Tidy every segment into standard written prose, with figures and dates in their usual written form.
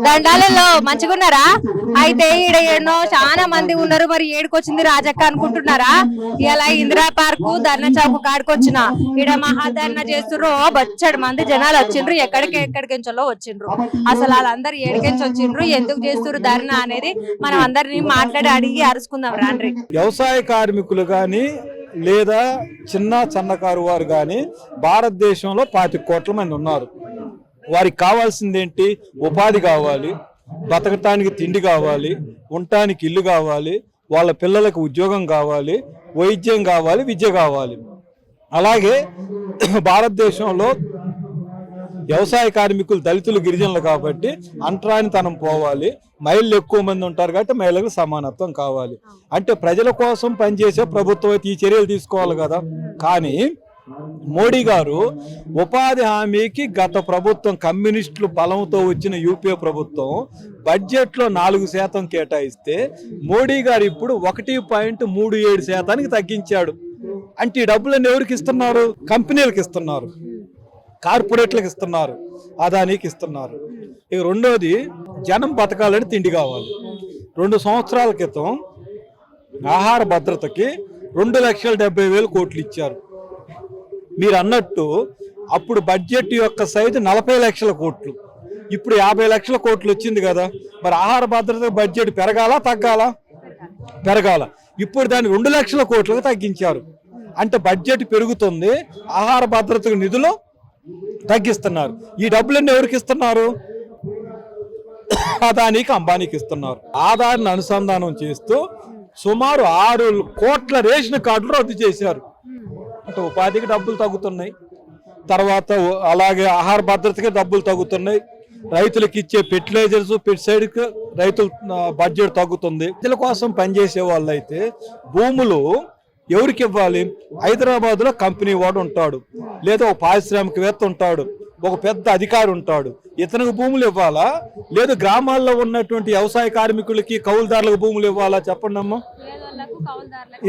దండాలలో మంచిగున్నారా? అయితే ఈడ ఎన్నో చాలా మంది ఉన్నారు. మరి ఏడుకొచ్చింది రాజక్క అనుకుంటున్నారా? ఇలా ఇందిరా పార్కు ధర్నా చౌక్ కాడుకొచ్చిన ఈడ మహాధర్నా చేస్తుర్రు. బచ్చడి మంది జనాలు వచ్చిండ్రు. ఎక్కడికెంచో వచ్చిండ్రు. అసలు వాళ్ళందరూ ఏడికెంచి వచ్చిండ్రు, ఎందుకు చేస్తుర్రు ధర్నా అనేది మనం అందరినీ మాట్లాడి అడిగి అరుచుకుందాం రాండ్రి. వ్యవసాయ కార్మికులు గాని లేదా చిన్న సన్నకారు వారు గాని భారతదేశంలో 25 కోట్ల మంది ఉన్నారు. వారికి కావాల్సింది ఏంటి? ఉపాధి కావాలి, బతకటానికి తిండి కావాలి, ఉండటానికి ఇల్లు కావాలి, వాళ్ళ పిల్లలకు ఉద్యోగం కావాలి, వైద్యం కావాలి, విద్య కావాలి. అలాగే భారతదేశంలో వ్యవసాయ కార్మికులు దళితులు గిరిజనులు కాబట్టి అంటరానితనం పోవాలి, మహిళలు ఎక్కువ మంది ఉంటారు కాబట్టి మహిళలకు సమానత్వం కావాలి. అంటే ప్రజల కోసం పనిచేసే ప్రభుత్వం ఈ చర్యలు తీసుకోవాలి కదా. కానీ మోడీ గారు ఉపాధి హామీకి గత ప్రభుత్వం కమ్యూనిస్టులు బలంతో వచ్చిన యూపీఏ ప్రభుత్వం బడ్జెట్లో 4% కేటాయిస్తే మోడీ గారు ఇప్పుడు 1.37% తగ్గించాడు. అంటే ఈ డబ్బులన్నీ ఎవరికి ఇస్తున్నారు? కంపెనీలకు ఇస్తున్నారు, కార్పొరేట్లకు ఇస్తున్నారు, అదానికి ఇస్తున్నారు. ఇక రెండోది, జనం బతకాలని తిండి కావాలి. 2 సంవత్సరాల క్రితం ఆహార భద్రతకి 2,70,000 కోట్లు ఇచ్చారు. మీరు అన్నట్టు అప్పుడు బడ్జెట్ యొక్క సైజు 40 లక్షల కోట్లు, ఇప్పుడు 50 లక్షల కోట్లు వచ్చింది కదా. మరి ఆహార భద్రత బడ్జెట్ పెరగాల తగ్గాల? పెరగాల. ఇప్పుడు దాన్ని 2 లక్షల కోట్లకు తగ్గించారు. అంటే బడ్జెట్ పెరుగుతుంది, ఆహార భద్రతకు నిధులు తగ్గిస్తున్నారు. ఈ డబ్బులన్నీ ఎవరికి ఇస్తున్నారు? అదానికి అంబానీకి ఇస్తున్నారు. ఆధార్ని అనుసంధానం చేస్తూ సుమారు 6 కోట్ల రేషన్ కార్డులు రద్దు చేశారు. అంటే ఉపాధికి డబ్బులు తగ్గుతున్నాయి, తర్వాత అలాగే ఆహార భద్రతకి డబ్బులు తగ్గుతున్నాయి, రైతులకు ఇచ్చే ఫెర్టిలైజర్స్ పెస్టిసైడ్కి రైతుల బడ్జెట్ తగ్గుతుంది. రైతుల కోసం పనిచేసే వాళ్ళు అయితే భూములు ఎవరికి ఇవ్వాలి? హైదరాబాద్లో కంపెనీ వాడు ఉంటాడు, లేదా ఒక పారిశ్రామికవేత్త ఉంటాడు, ఒక పెద్ద అధికారి ఉంటాడు, ఇతనికి భూములు ఇవ్వాలా? లేదు గ్రామాల్లో ఉన్నటువంటి వ్యవసాయ కార్మికులకి కౌలుదారులకు భూములు ఇవ్వాలా? చెప్పండి అమ్మా.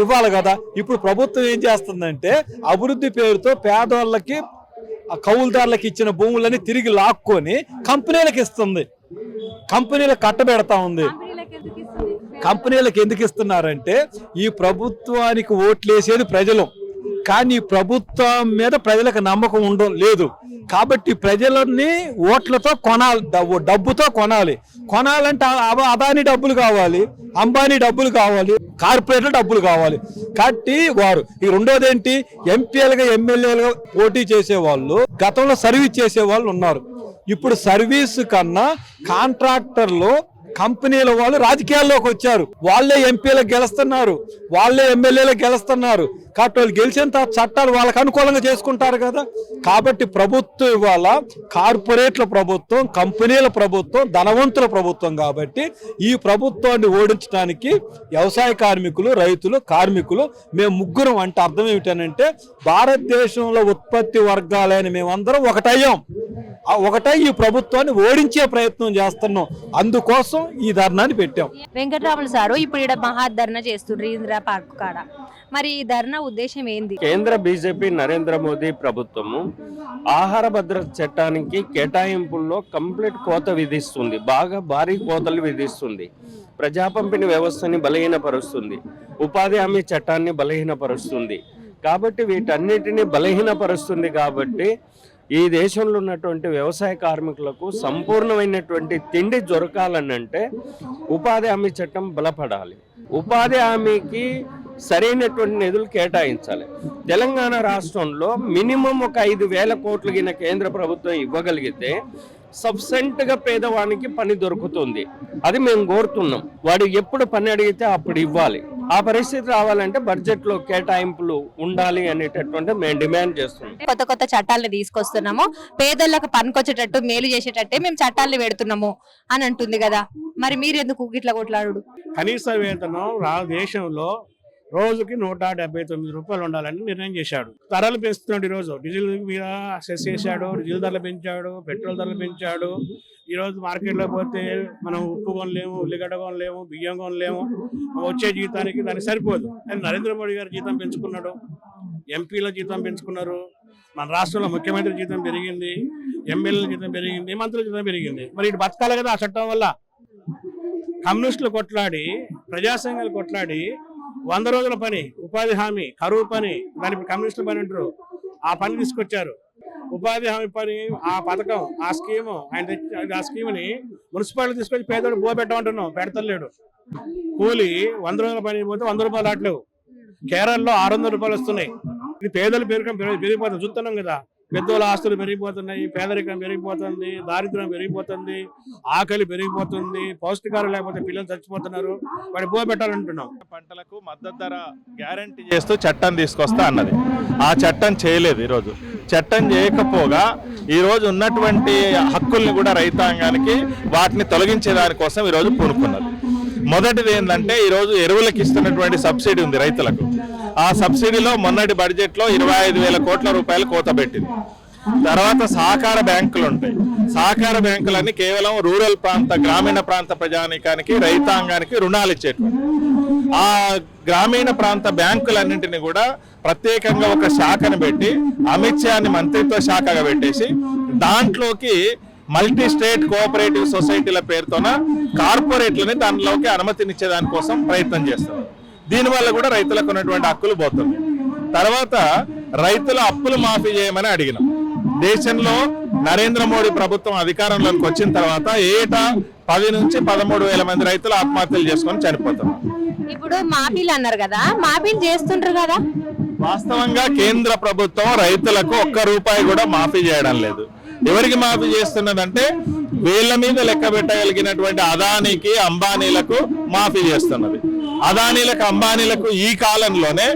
ఇవ్వాలి కదా. ఇప్పుడు ప్రభుత్వం ఏం చేస్తుందంటే అభివృద్ధి పేరుతో పేదవాళ్ళకి కౌలుదారులకు ఇచ్చిన భూములని తిరిగి లాక్కొని కంపెనీలకు ఇస్తుంది, కంపెనీలకు కట్టబెడతా ఉంది. కంపెనీలకు ఎందుకు ఇస్తున్నారంటే ఈ ప్రభుత్వానికి ఓట్లేసేది ప్రజలు, కానీ ప్రభుత్వం మీద ప్రజలకు నమ్మకం ఉండడం లేదు. కాబట్టి ప్రజలని ఓట్లతో కొనాలి, డబ్బుతో కొనాలి. కొనాలంటే అదాని డబ్బులు కావాలి, అంబానీ డబ్బులు కావాలి, కార్పొరేట్ల డబ్బులు కావాలి. కాబట్టి వారు ఈ రెండోది ఏంటి? ఎంపీలుగా ఎమ్మెల్యేలుగా పోటీ చేసే వాళ్ళు గతంలో సర్వీస్ చేసే వాళ్ళు ఉన్నారు. ఇప్పుడు సర్వీస్ కన్నా కాంట్రాక్టర్లు కంపెనీల వాళ్ళు రాజకీయాల్లోకి వచ్చారు. వాళ్ళే ఎంపీలకు గెలుస్తున్నారు, వాళ్ళే ఎమ్మెల్యేలకు గెలుస్తున్నారు. కాబట్టి వాళ్ళు గెలిచిన తర్వాత చట్టాలు వాళ్ళకు అనుకూలంగా చేసుకుంటారు కదా. కాబట్టి ప్రభుత్వం ఇవాళ కార్పొరేట్ల ప్రభుత్వం, కంపెనీల ప్రభుత్వం, ధనవంతుల ప్రభుత్వం. కాబట్టి ఈ ప్రభుత్వాన్ని ఓడించడానికి వ్యవసాయ కార్మికులు, రైతులు, కార్మికులు మేము ముగ్గురం. అంటే అర్థం ఏమిటనంటే భారతదేశంలో ఉత్పత్తి వర్గాలైన మేమందరం ఒకటయ్యాం, ఒకటై ఈ ప్రభుత్వాన్ని ఓడించే ప్రయత్నం చేస్తున్నాం. అందుకోసం ఈ ధర్నాన్ని పెట్టాం. వెంకటరాములు సారు ఇప్పుడు ఇక్కడ మహాధర్నా చేస్తుండ్రు ఇందిరా పార్క్ కాడ. మరి ఈ ధర్నా ఉద్దేశం ఏంది? కేంద్ర బీజేపీ నరేంద్ర మోదీ ప్రభుత్వము ఆహార భద్రత చట్టానికి కేటాయింపుల్లో కంప్లీట్ కోత విధిస్తుంది, బాగా భారీ కోతలు విధిస్తుంది, ప్రజా పంపిణీ వ్యవస్థని బలహీనపరుస్తుంది, ఉపాధి హామీ చట్టాన్ని బలహీనపరుస్తుంది. కాబట్టి వీటన్నిటిని బలహీనపరుస్తుంది. కాబట్టి ఈ దేశంలో ఉన్నటువంటి వ్యవసాయ కార్మికులకు సంపూర్ణమైనటువంటి తిండి దొరకాలనంటే ఉపాధి హామీ చట్టం బలపడాలి. ఉపాధి హామీకి సరైనటువంటి నిధులు కేటాయించాలి. తెలంగాణ రాష్ట్రంలో మినిమం ఒక 5,000 కోట్లు గిన కేంద్ర ప్రభుత్వం ఇవ్వగలిగితే సబ్సెంట్గా పేదవానికి పని దొరుకుతుంది. అది మేము కోరుతున్నాం. వాడు ఎప్పుడు పని అడిగితే అప్పుడు ఇవ్వాలి. ఆ పరిస్థితి రావాలంటే బడ్జెట్ లో కేటాయింపులు ఉండాలి అనేటటువంటి మేము డిమాండ్ చేస్తున్నాం. కొత్త కొత్త చట్టాలను తీసుకొస్తున్నాము, పేదలకు పనికొచ్చేటట్టు మేలు చేసేటట్టే మేము చట్టాలను పెడుతున్నాము అని అంటుంది కదా. మరి మీరు ఎందుకు గిట్లా కొట్లాడు? కనీస వేతనం దేశంలో రోజుకి 179 రూపాయలు ఉండాలని నిర్ణయం చేశాడు. ధరలు పెంచుతున్నాడు. ఈరోజు డీజిల్ మీద సెస్ చేశాడు, డీజిల్ ధరలు పెంచాడు, పెట్రోల్ ధరలు పెంచాడు. ఈరోజు మార్కెట్లో పోతే మనం ఉప్పు కొనలేము, ఉల్లిగడ్డ కొనలేము, బియ్యం కొనలేము. వచ్చే జీతానికి దానికి సరిపోదు. నరేంద్ర మోడీ గారు జీతం పెంచుకున్నాడు, ఎంపీల జీతం పెంచుకున్నారు, మన రాష్ట్రంలో ముఖ్యమంత్రి జీతం పెరిగింది, ఎమ్మెల్యేల జీతం పెరిగింది, మంత్రుల జీతం పెరిగింది. మరి ఇటు బతకాలి కదా ఆ చట్టం వల్ల. కమ్యూనిస్టులు కొట్లాడి, ప్రజా సంఘాలు కొట్లాడి 100 రోజుల పని, ఉపాధి హామీ, కరువు పని, దాని కమ్యూనిస్టుల పని అంటారు, ఆ పని తీసుకొచ్చారు. ఉపాధి హామీ పని, ఆ పథకం, ఆ స్కీము ఆ స్కీమ్ని మున్సిపాలిటీ తీసుకొచ్చి పేదోడు బో పెట్టమంటున్నాం, పెడతలేడు. కూలి 100 రోజుల పని పోతే 100 రూపాయలు రావట్లేవు. కేరళలో 600 రూపాయలు వస్తున్నాయి. ఇది పేదలు పెరిగిపోతుంది, చూస్తున్నాం కదా. పెద్దోళ్ళ ఆస్తులు పెరిగిపోతున్నాయి, పేదరికం పెరిగిపోతుంది, దారిద్ర్యం పెరిగిపోతుంది, ఆకలి పెరిగిపోతుంది, పౌష్టికాలు లేకపోతే పిల్లలు చచ్చిపోతున్నారు. వాడి బో పెట్టాలంటున్నాం. పంటలకు మద్దతు ధర గ్యారంటీ చేస్తూ చట్టం తీసుకొస్తా అన్నది. ఆ చట్టం చేయలేదు. ఈరోజు చట్టం చేయకపోగా ఈరోజు ఉన్నటువంటి హక్కుల్ని కూడా రైతాంగానికి వాటిని తొలగించే దానికోసం ఈరోజు పూనుకున్నది. మొదటిది ఏంటంటే ఈరోజు ఎరువులకు ఇస్తున్నటువంటి సబ్సిడీ ఉంది రైతులకు. ఆ సబ్సిడీలో మొన్నటి బడ్జెట్లో 25,000 కోట్ల రూపాయలు కోత పెట్టింది. తర్వాత సహకార బ్యాంకులు ఉంటాయి. సహకార బ్యాంకులన్నీ కేవలం రూరల్ ప్రాంత, గ్రామీణ ప్రాంత ప్రజానీకానికి, రైతాంగానికి రుణాలు ఇచ్చేటువంటి ఆ గ్రామీణ ప్రాంత బ్యాంకులన్నింటినీ కూడా ప్రత్యేకంగా ఒక శాఖను పెట్టి, అమిత్ షాని మంత్రిత్వ శాఖగా పెట్టేసి దాంట్లోకి మల్టీ స్టేట్ కోఆపరేటివ్ సొసైటీల పేరుతోన కార్పొరేట్లని దానిలోకి అనుమతినిచ్చే దానికోసం ప్రయత్నం చేస్తారు. దీనివల్ల కూడా రైతులకు ఉన్నటువంటి హక్కులు పోతుంది. తర్వాత రైతుల అప్పులు మాఫీ చేయమని అడిగినాం. దేశంలో నరేంద్ర మోడీ ప్రభుత్వం అధికారంలోకి వచ్చిన తర్వాత ఏటా 10 నుంచి 13,000 మంది రైతులు ఆత్మహత్యలు చేసుకొని చనిపోతున్నారు. ఇప్పుడు మాఫీలు అన్నారు కదా, మాఫీలు చేస్తుంటారు కదా. వాస్తవంగా కేంద్ర ప్రభుత్వం రైతులకు ఒక్క రూపాయి కూడా మాఫీ చేయడం లేదు. ఎవరికి మాఫీ చేస్తున్నదంటే వీళ్ళ మీద లెక్క పెట్టగలిగినటువంటి అదానీకి, అంబానీలకు మాఫీ చేస్తున్నది. అదానీలకు, అంబానీలకు ఈ కాలంలోనే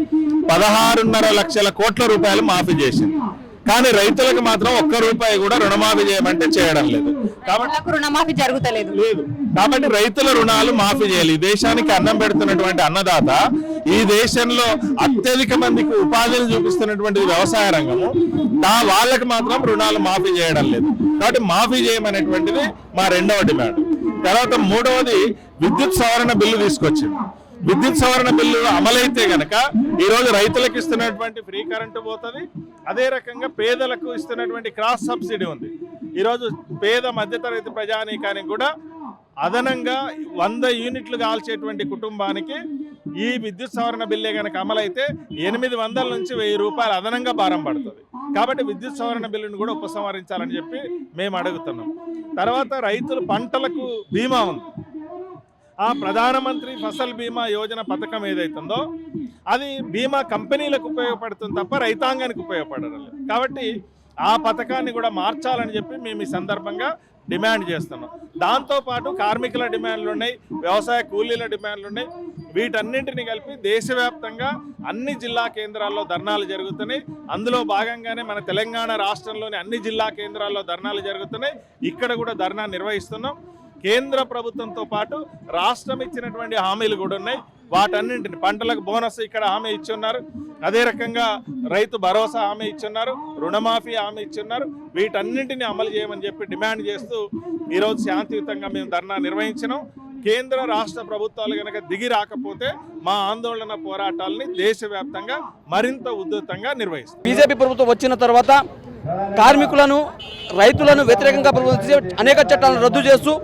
16.5 లక్షల కోట్ల రూపాయలు మాఫీ చేసింది. కానీ రైతులకు మాత్రం ఒక్క రూపాయి కూడా రుణమాఫీ చేయమంటే చేయడం లేదు. కాబట్టి రుణమాఫీ జరుగుతలేదు లేదు. కాబట్టి రైతుల రుణాలు మాఫీ చేయాలి. ఈ దేశానికి అన్నం పెడుతున్నటువంటి అన్నదాత, ఈ దేశంలో అత్యధిక మందికి ఉపాధిని చూపిస్తున్నటువంటి వ్యవసాయ రంగము, వాళ్ళకి మాత్రం రుణాలు మాఫీ చేయడం లేదు. కాబట్టి మాఫీ చేయమనేటువంటిది మా రెండవ డిమాండ్. తర్వాత మూడవది విద్యుత్ సవరణ బిల్లు తీసుకొచ్చింది. విద్యుత్ సవరణ బిల్లు అమలైతే గనక ఈరోజు రైతులకు ఇస్తున్నటువంటి ఫ్రీ కరెంటు పోతుంది. అదే రకంగా పేదలకు ఇస్తున్నటువంటి క్రాస్ సబ్సిడీ ఉంది. ఈరోజు పేద మధ్యతరగతి ప్రజానీకానికి కూడా అదనంగా 100 యూనిట్లు కాల్చేటువంటి కుటుంబానికి ఈ విద్యుత్ సవరణ బిల్లే కనుక అమలైతే 800 నుంచి 1000 రూపాయలు అదనంగా భారం పడుతుంది. కాబట్టి విద్యుత్ సవరణ బిల్లును కూడా ఉపసంహరించాలని చెప్పి మేము అడుగుతున్నాం. తర్వాత రైతులు పంటలకు బీమా ఉంది. ఆ ప్రధానమంత్రి ఫసల్ బీమా యోజన పథకం ఏదైతుందో అది బీమా కంపెనీలకు ఉపయోగపడుతుంది తప్ప రైతాంగానికి ఉపయోగపడడం లేదు. కాబట్టి ఆ పథకాన్ని కూడా మార్చాలని చెప్పి మేము ఈ సందర్భంగా డిమాండ్ చేస్తున్నాం. దాంతోపాటు కార్మికుల డిమాండ్లు ఉన్నాయి, వ్యవసాయ కూలీల డిమాండ్లు ఉన్నాయి. వీటన్నింటినీ కలిపి దేశవ్యాప్తంగా అన్ని జిల్లా కేంద్రాల్లో ధర్నాలు జరుగుతున్నాయి. అందులో భాగంగానే మన తెలంగాణ రాష్ట్రంలోని అన్ని జిల్లా కేంద్రాల్లో ధర్నాలు జరుగుతున్నాయి. ఇక్కడ కూడా ధర్నా నిర్వహిస్తున్నాం. కేంద్ర ప్రభుత్వంతో పాటు రాష్ట్రం ఇచ్చినటువంటి హామీలు కూడా ఉన్నాయి. వాటన్నింటిని పంటలకు బోనస్ ఇక్కడ హామీ ఇచ్చున్నారు. అదే రకంగా రైతు భరోసా హామీ ఇచ్చున్నారు, రుణమాఫీ హామీ ఇచ్చున్నారు. వీటన్నింటినీ అమలు చేయమని చెప్పి డిమాండ్ చేస్తూ ఈరోజు శాంతియుతంగా మేము ధర్నా నిర్వహించినాం. కేంద్ర రాష్ట్ర ప్రభుత్వాలు కనుక దిగి రాకపోతే మా ఆందోళన పోరాటాలని దేశవ్యాప్తంగా మరింత ఉధృతంగా నిర్వహిస్తాం. బీజేపీ ప్రభుత్వం వచ్చిన తర్వాత కార్మికులను, రైతులను వ్యతిరేకంగా అనేక చట్టాలను రద్దు చేస్తూ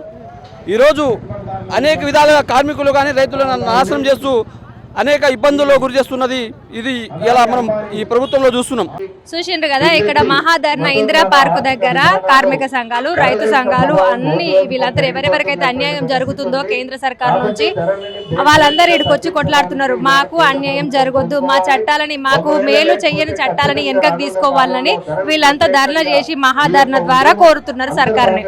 ఈరోజు అనేక విధాలుగా కార్మికులు కానీ రైతులను నాశనం చేస్తూ అనేక ఇబ్బందుల్లో గురి చేస్తున్నది. ఇది ఇలా మనం ఈ ప్రభుత్వంలో చూస్తున్నాం. చూసిండ్రు కదా, ఇక్కడ మహాధర్నా ఇందిరా పార్క్ దగ్గర కార్మిక సంఘాలు, రైతు సంఘాలు అన్ని వీళ్ళందరూ ఎవరెవరికైతే అన్యాయం జరుగుతుందో కేంద్ర సర్కార్ నుంచి వాళ్ళందరూ ఇక్కడికి వచ్చి కొట్లాడుతున్నారు. మాకు అన్యాయం జరగొద్దు, మా చట్టాలని, మాకు మేలు చెయ్యని చట్టాలని వెనకకు తీసుకోవాలని వీళ్ళంతా ధర్నా చేసి మహాధర్నా ద్వారా కోరుతున్నారు సర్కార్ని.